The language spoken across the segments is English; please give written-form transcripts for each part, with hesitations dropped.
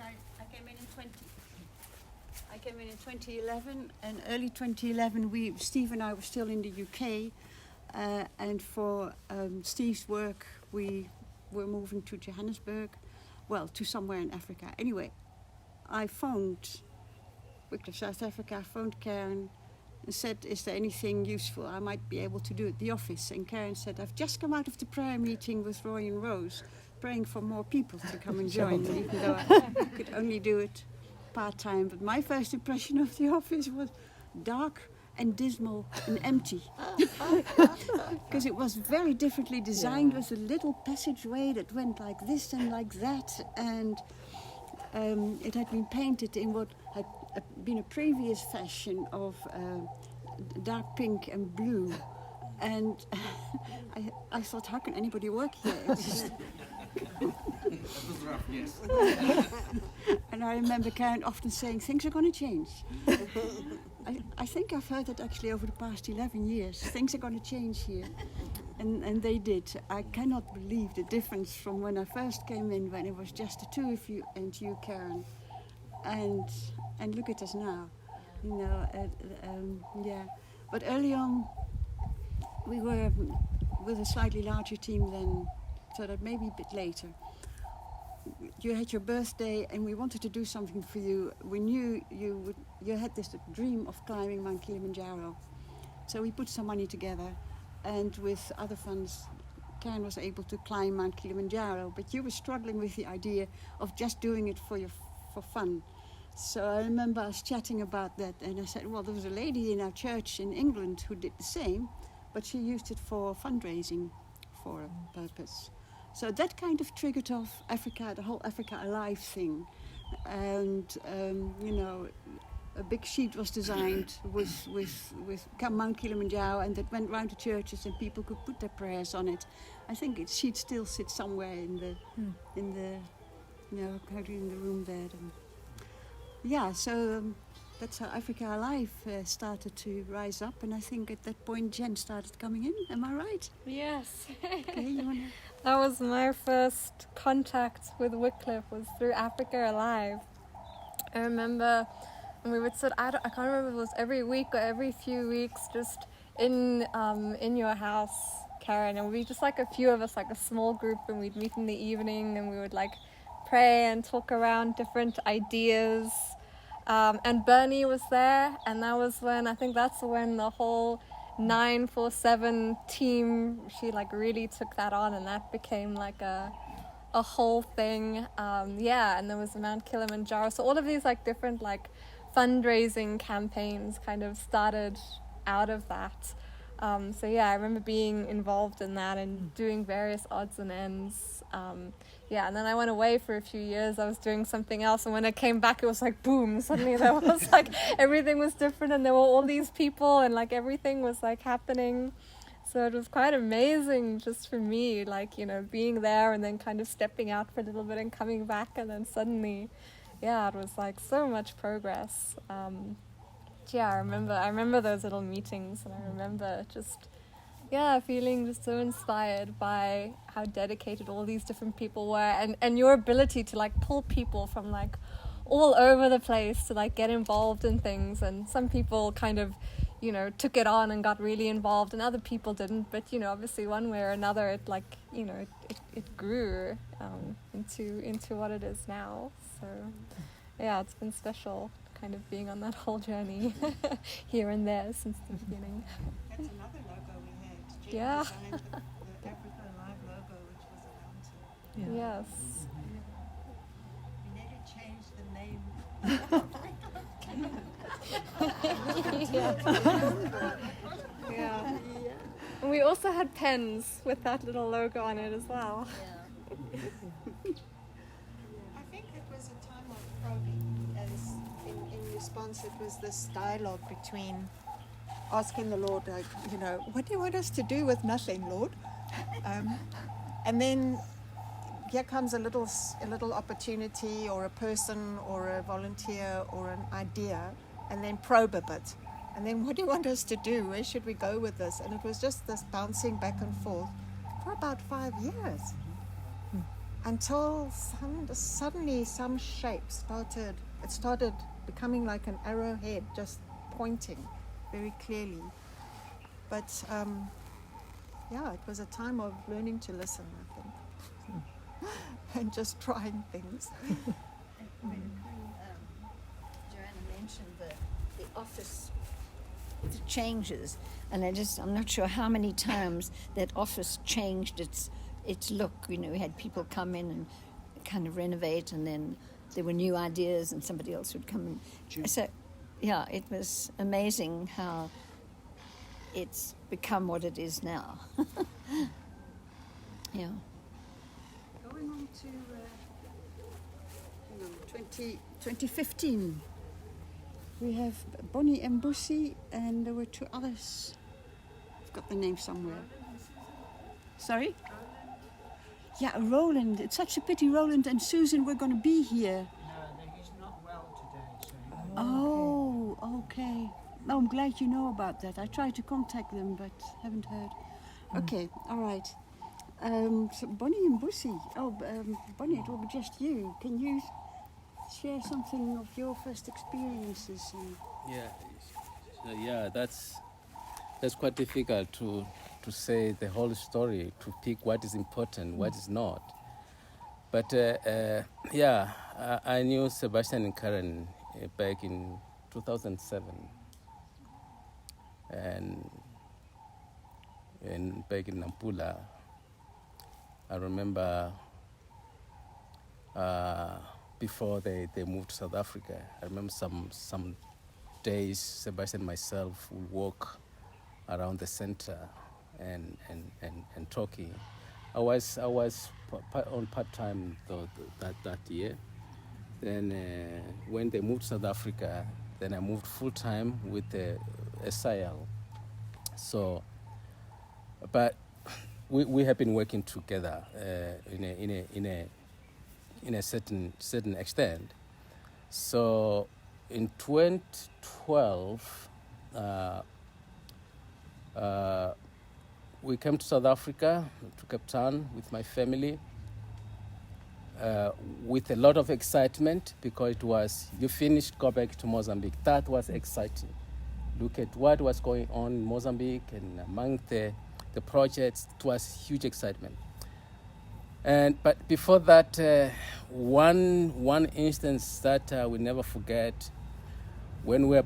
I came in 2011, and early 2011, Steve and I were still in the UK, and for Steve's work, we were moving to Johannesburg, well, to somewhere in Africa. Anyway, I phoned Wycliffe, South Africa, phoned Karen, and said, is there anything useful I might be able to do at the office? And Karen said, I've just come out of the prayer meeting with Roy and Rose, praying for more people to come and join, even though I could only do it part-time. But my first impression of the office was dark and dismal and empty, because it was very differently designed, with a little passageway that went like this and like that, and it had been painted in what had been a previous fashion of dark pink and blue, and I thought, how can anybody work here? That was rough, yes. And I remember Karen often saying, things are going to change. I think I've heard it actually over the past 11 years. Things are going to change here. And they did. I cannot believe the difference from when I first came in, when it was just the two of you and you, Karen. And look at us now. You know, yeah. But early on, we were with a slightly larger team then, so that maybe a bit later. You had your birthday and we wanted to do something for you. We knew you had this dream of climbing Mount Kilimanjaro. So we put some money together, and with other funds, Karen was able to climb Mount Kilimanjaro, but you were struggling with the idea of just doing it for fun. So I remember us chatting about that, and I said, well, there was a lady in our church in England who did the same, but she used it for fundraising for a purpose. So that kind of triggered off Africa, the whole Africa Alive thing. And, you know, a big sheet was designed with Mount Kilimanjaro, and that went round to churches and people could put their prayers on it. I think its sheet still sits somewhere in the you know, in the room there. And yeah, so that's how Africa Alive started to rise up, and I think at that point Jen started coming in. Am I right? Yes. Okay, you wanna... That was my first contact with Wycliffe, was through Africa Alive. I remember, and we would sit, I can't remember if it was every week or every few weeks, just in your house, Karen, and we'd be just like a few of us, like a small group, and we'd meet in the evening and we would like pray and talk around different ideas. And Bernie was there, and that was when, I think that's when the whole 947 team, she like really took that on, and that became like a whole thing. Yeah, and there was Mount Kilimanjaro. So all of these like different like fundraising campaigns kind of started out of that. So yeah, I remember being involved in that and doing various odds and ends. Yeah, and then I went away for a few years. I was doing something else, and when I came back, it was like boom, suddenly there was like everything was different, and there were all these people, and like everything was like happening. So it was quite amazing just for me, like, you know, being there and then kind of stepping out for a little bit and coming back, and then suddenly, yeah, it was like so much progress. Yeah, I remember those little meetings, and I remember just, yeah, feeling just so inspired by how dedicated all these different people were, and your ability to like pull people from like all over the place to like get involved in things. And some people kind of, you know, took it on and got really involved, and other people didn't, but you know, obviously one way or another it like, you know, it grew into what it is now. So yeah, it's been special kind of being on that whole journey here and there since the beginning. That's another logo we had. Jen Yeah. designed the Africa Alive logo, which was announced. Yes. We nearly changed the name. Yeah. And we also had pens with that little logo on it as well. I think it was a time of probing, as in response it was this dialogue between asking the Lord, like, you know, what do you want us to do with nothing, Lord? And then here comes a little opportunity, or a person, or a volunteer, or an idea, and then probe a bit. And then, what do you want us to do? Where should we go with this? And it was just this bouncing back and forth for about 5 years. until suddenly some shape started becoming like an arrowhead, just pointing very clearly. But yeah, it was a time of learning to listen, I think, and just trying things. When Johanna mentioned the office, the changes, and I'm not sure how many times that office changed its look. You know, we had people come in and kind of renovate, and then there were new ideas, and somebody else would come in. So, yeah, it was amazing how it's become what it is now. Yeah. Going on to 2015, we have Boni and Busi, and there were two others. I've got the name somewhere. Sorry? Yeah, Roland. It's such a pity Roland and Susan were going to be here. No, he's not well today, so. Oh, okay. No, I'm glad you know about that. I tried to contact them, but haven't heard. Okay, all right. So Boni and Busi. Boni, it will be just you. Can you share something of your first experiences? Yeah, that's quite difficult to say the whole story, to pick what is important, what is not. But I knew Sebastian and Karen back in 2007, and back in Nampula. I remember before they moved to South Africa. I remember some days Sebastian and myself would walk around the center and talking. I was on part-time that year. Then when they moved to South Africa, then I moved full-time with SIL. So, but we have been working together in a certain extent. So in 2012, we came to South Africa, to Cape Town with my family, with a lot of excitement, because it was, you finished, go back to Mozambique. That was exciting. Look at what was going on in Mozambique, and among the projects, it was huge excitement. But before that, one instance that we never forget, when we were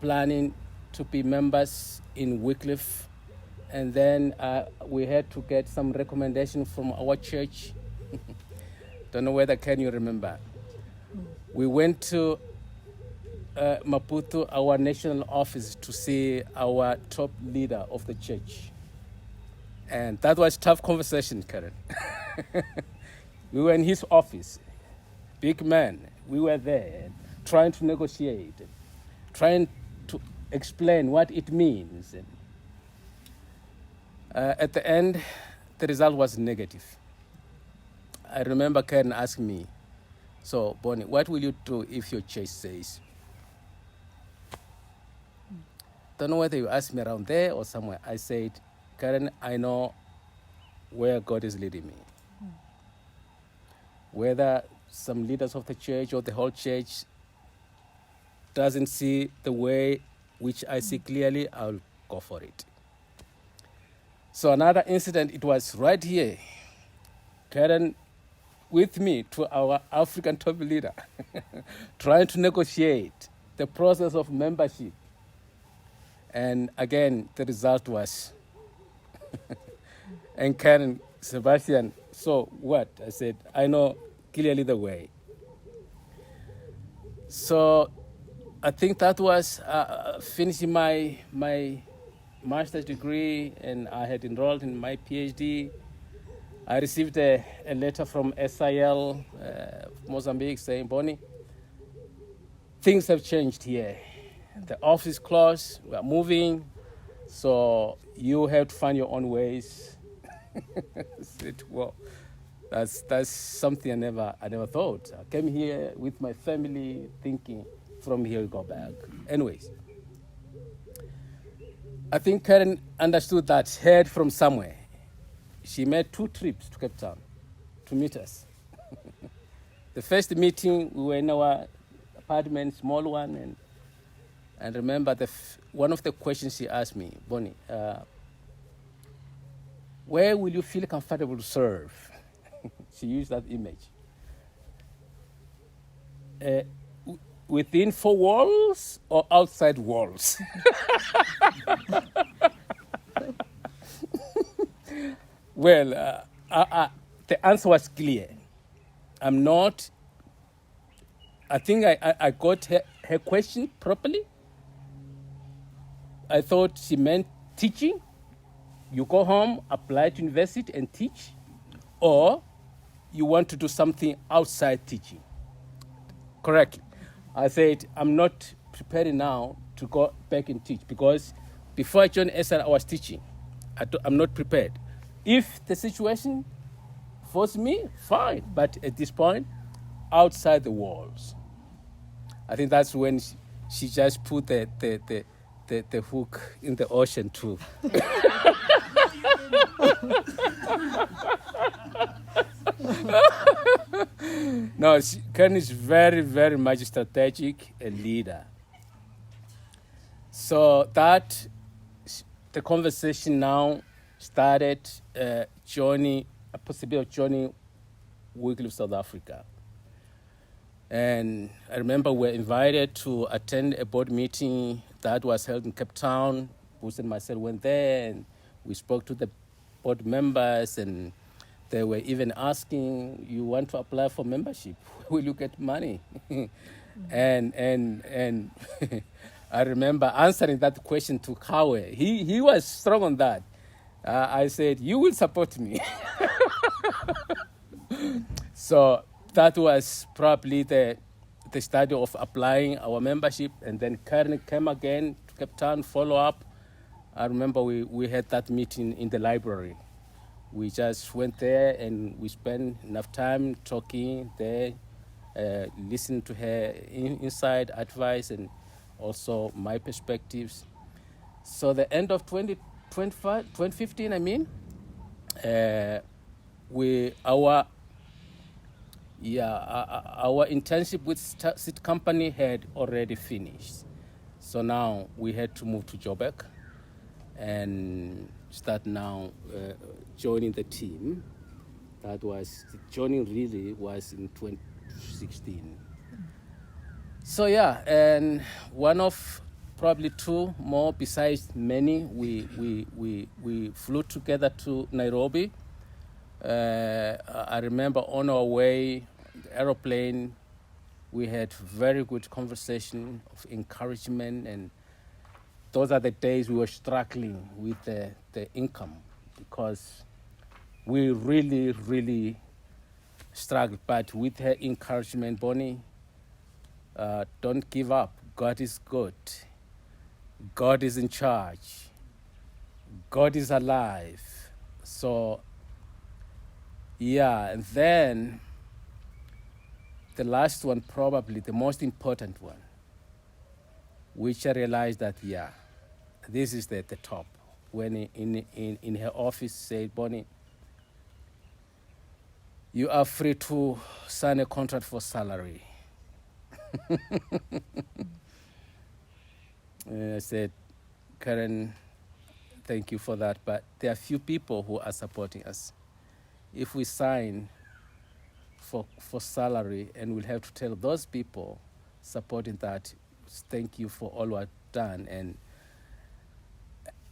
planning to be members in Wycliffe, and then we had to get some recommendation from our church. Don't know whether can you remember. We went to Maputo, our national office, to see our top leader of the church. And that was a tough conversation, Karen. We were in his office, big man. We were there trying to negotiate, trying to explain what it means. At the end, the result was negative. I remember Karen asking me, so Boni, what will you do if your church says? Don't know whether you asked me around there or somewhere. I said, Karen, I know where God is leading me. Whether some leaders of the church or the whole church doesn't see the way which I see clearly, I'll go for it. So another incident, it was right here. Karen with me to our African top leader, trying to negotiate the process of membership. And again, the result was, and Karen, Sebastian, so what? I said, I know clearly the way. So I think that was finishing my master's degree, and I had enrolled in my PhD. I received a letter from SIL Mozambique saying, Boni, things have changed here. The office is closed, we are moving, so you have to find your own ways. I said, well, that's something I never thought. I came here with my family thinking from here we go back. Anyways, I think Karen understood that, heard from somewhere. She made 2 trips to Cape Town. to meet us. The first meeting, we were in our apartment, small one, and remember one of the questions she asked me, Boni, where will you feel comfortable to serve? She used that image. Within 4 walls or outside walls? Well, the answer was clear. I'm not. I think I got her question properly. I thought she meant teaching. You go home, apply to university and teach, or you want to do something outside teaching. Correctly. I said, I'm not prepared now to go back and teach because before I joined SR, I was teaching. I'm not prepared. If the situation forces me, fine. But at this point, outside the walls. I think that's when she just put the hook in the ocean too. No, Karen is very, very much strategic a leader. So the conversation now started joining, a possibility of joining Wycliffe South Africa. And I remember we were invited to attend a board meeting that was held in Cape Town. Busi and myself went there and we spoke to the board members, and they were even asking, you want to apply for membership? Will you get money? And I remember answering that question to Kawe. He was strong on that. I said, you will support me. So that was probably the study of applying our membership, and then Karen came again to Cape Town, follow up. I remember we had that meeting in the library. We just went there and we spent enough time talking there, listening to her inside advice and also my perspectives. So the end of 2015, our internship with Seed Company had already finished. So now we had to move to Joburg and start now joining the team. Joining really was in 2016. So and one of probably 2 more besides many, we flew together to Nairobi. I remember on our way, the aeroplane, we had very good conversation of encouragement, and those are the days we were struggling with the income because we really, really struggled. But with her encouragement, Boni, don't give up. God is good. God is in charge. God is alive. So, and then the last one, probably the most important one, which I realized that, this is the top. When in her office said, Boni, you are free to sign a contract for salary. And I said, Karen, thank you for that, but there are few people who are supporting us. If we sign for salary, and we'll have to tell those people supporting that, thank you for all what done. And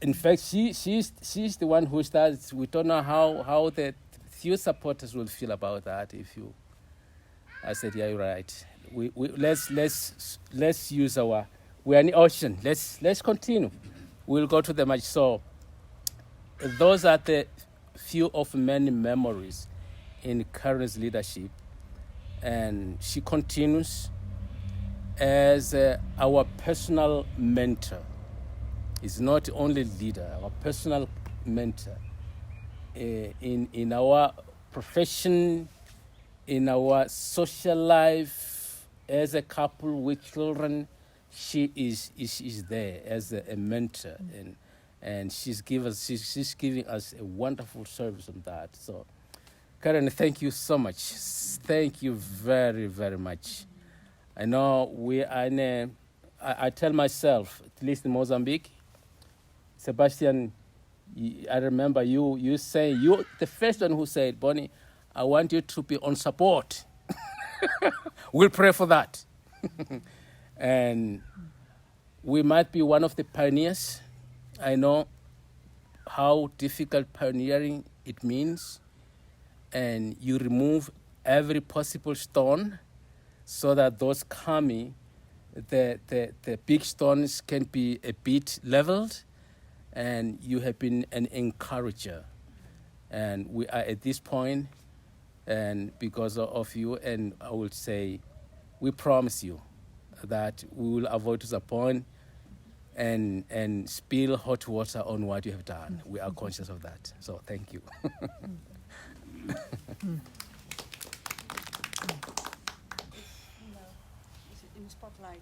in fact, she's the one who starts. We don't know how the few supporters will feel about that. I said, yeah, you're right. Let's use we're in the ocean. Let's continue. We'll go to the match. So those are the few of many memories in Karen's leadership, and she continues as our personal mentor. Is not only leader, our personal mentor in our profession, in our social life, as a couple with children. She is there as a mentor, and she's giving us a wonderful service on that. So, Karen, thank you so much. Thank you very, very much. I know we are in a, I tell myself, at least in Mozambique, Sebastian, I remember you saying, you the first one who said, Boni, I want you to be on support. We'll pray for that. And we might be one of the pioneers. I know how difficult pioneering it means. And you remove every possible stone so that those coming, the big stones can be a bit leveled. And you have been an encourager. And we are at this point, and because of you, and I will say, we promise you that we will avoid to disappoint and spill hot water on what you have done. We are conscious of that. So thank you. In the spotlight.